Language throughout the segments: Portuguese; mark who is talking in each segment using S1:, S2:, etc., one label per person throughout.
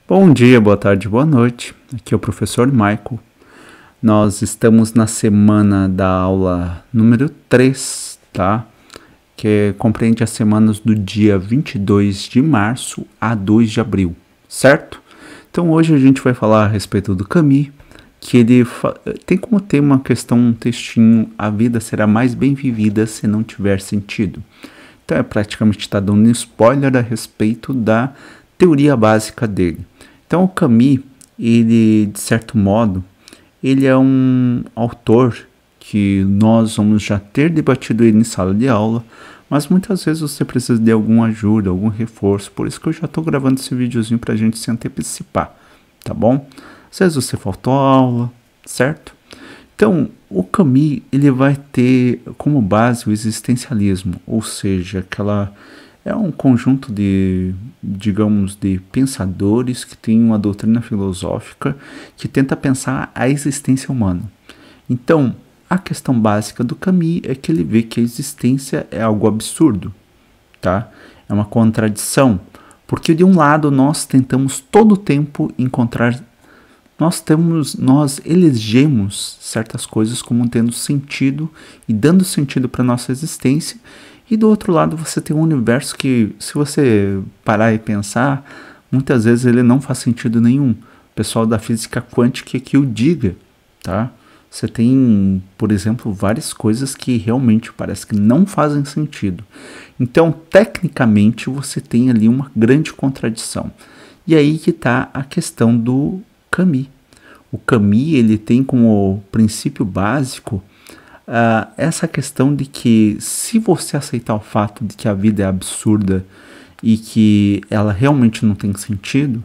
S1: Bom dia, boa tarde, boa noite. Aqui é o professor Michael. Nós estamos na semana da aula número 3, tá? Que compreende as semanas do dia 22 de março a 2 de abril, certo? Então hoje a gente vai falar a respeito do Camus, que ele tem como tema uma questão, um textinho: a vida será mais bem vivida se não tiver sentido. Então é praticamente está dando um spoiler a respeito da teoria básica dele. Então o Camus, ele de certo modo, ele é um autor que nós vamos já ter debatido ele em sala de aula, mas muitas vezes você precisa de alguma ajuda, algum reforço, por isso que eu já estou gravando esse videozinho para a gente se antecipar, tá bom? Às vezes você faltou aula, certo? Então, o Camus, ele vai ter como base o existencialismo, ou seja, é um conjunto de, digamos, de pensadores que tem uma doutrina filosófica que tenta pensar a existência humana. Então, a questão básica do Camus é que ele vê que a existência é algo absurdo, tá? É uma contradição, porque de um lado nós tentamos todo o tempo encontrar, nós elegemos certas coisas como tendo sentido e dando sentido para nossa existência, e do outro lado você tem um universo que, se você parar e pensar, muitas vezes ele não faz sentido nenhum. O pessoal da física quântica que o diga, tá? Você tem, por exemplo, várias coisas que realmente parece que não fazem sentido. Então, tecnicamente, você tem ali uma grande contradição. E aí que está a questão do Camus. O Camus, ele tem como princípio básico essa questão de que, se você aceitar o fato de que a vida é absurda e que ela realmente não tem sentido,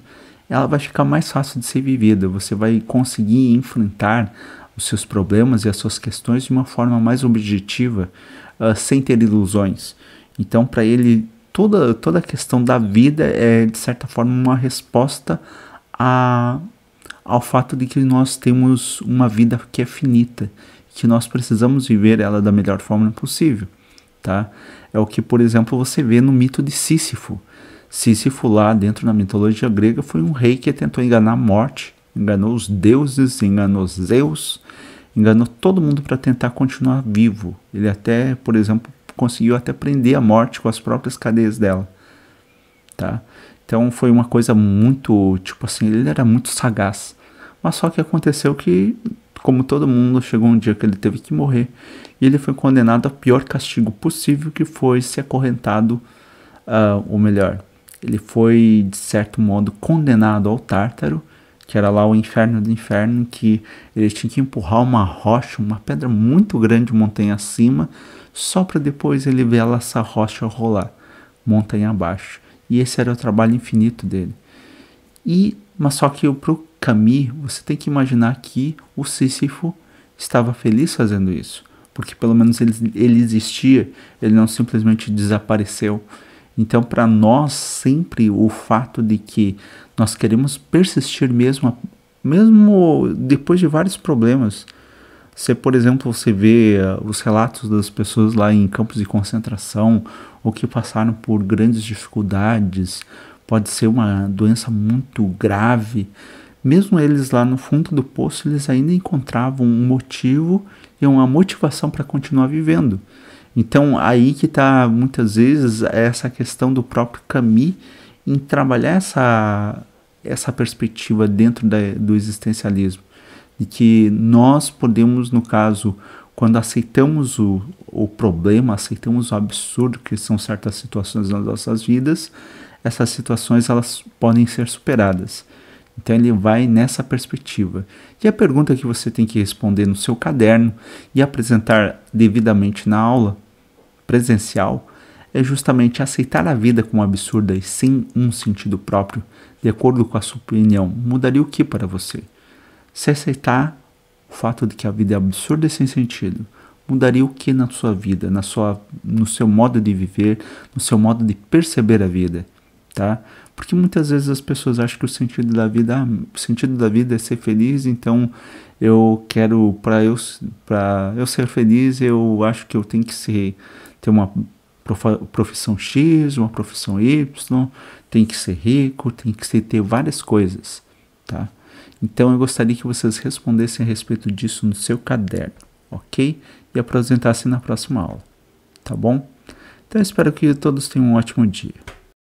S1: ela vai ficar mais fácil de ser vivida. Você vai conseguir enfrentar os seus problemas e as suas questões de uma forma mais objetiva, sem ter ilusões. Então, para ele, toda a questão da vida é, de certa forma, uma resposta ao fato de que nós temos uma vida que é finita, que nós precisamos viver ela da melhor forma possível, tá? É o que, por exemplo, você vê no mito de Sísifo. Sísifo, lá dentro da mitologia grega, foi um rei que tentou enganar a morte, enganou os deuses, enganou Zeus, enganou todo mundo para tentar continuar vivo. Ele até, por exemplo, conseguiu até prender a morte com as próprias cadeias dela, tá? Então foi uma coisa muito, tipo assim, ele era muito sagaz. Mas só que aconteceu que, como todo mundo, chegou um dia que ele teve que morrer, e ele foi condenado ao pior castigo possível, que foi ser acorrentado, ou melhor, ele foi, de certo modo, condenado ao Tártaro, que era lá o inferno do inferno, que ele tinha que empurrar uma rocha, uma pedra muito grande, montanha acima, só para depois ele ver essa rocha rolar, montanha abaixo. E esse era o trabalho infinito dele. Mas só que para o Camus, você tem que imaginar que o Sísifo estava feliz fazendo isso, porque pelo menos ele existia, ele não simplesmente desapareceu. Então, para nós, sempre o fato de que nós queremos persistir mesmo depois de vários problemas. Por exemplo, você vê os relatos das pessoas lá em campos de concentração, ou que passaram por grandes dificuldades, pode ser uma doença muito grave. Mesmo eles lá no fundo do poço, eles ainda encontravam um motivo e uma motivação para continuar vivendo. Então, aí que está, muitas vezes, essa questão do próprio Camus em trabalhar essa perspectiva dentro do existencialismo. De que nós podemos, no caso, quando aceitamos o problema, aceitamos o absurdo que são certas situações nas nossas vidas, essas situações elas podem ser superadas. Então ele vai nessa perspectiva. E a pergunta que você tem que responder no seu caderno e apresentar devidamente na aula presencial é justamente: aceitar a vida como absurda e sem um sentido próprio, de acordo com a sua opinião, mudaria o que para você? Se aceitar o fato de que a vida é absurda e sem sentido, mudaria o que na sua vida, no seu modo de viver, no seu modo de perceber a vida, tá? Porque muitas vezes as pessoas acham que o sentido da vida é ser feliz. Então eu quero, para eu ser feliz, eu acho que eu tenho que ter uma profissão X, uma profissão Y, tem que ser rico, tem que ter várias coisas, tá? Então eu gostaria que vocês respondessem a respeito disso no seu caderno, ok? E apresentassem na próxima aula, tá bom? Então eu espero que todos tenham um ótimo dia.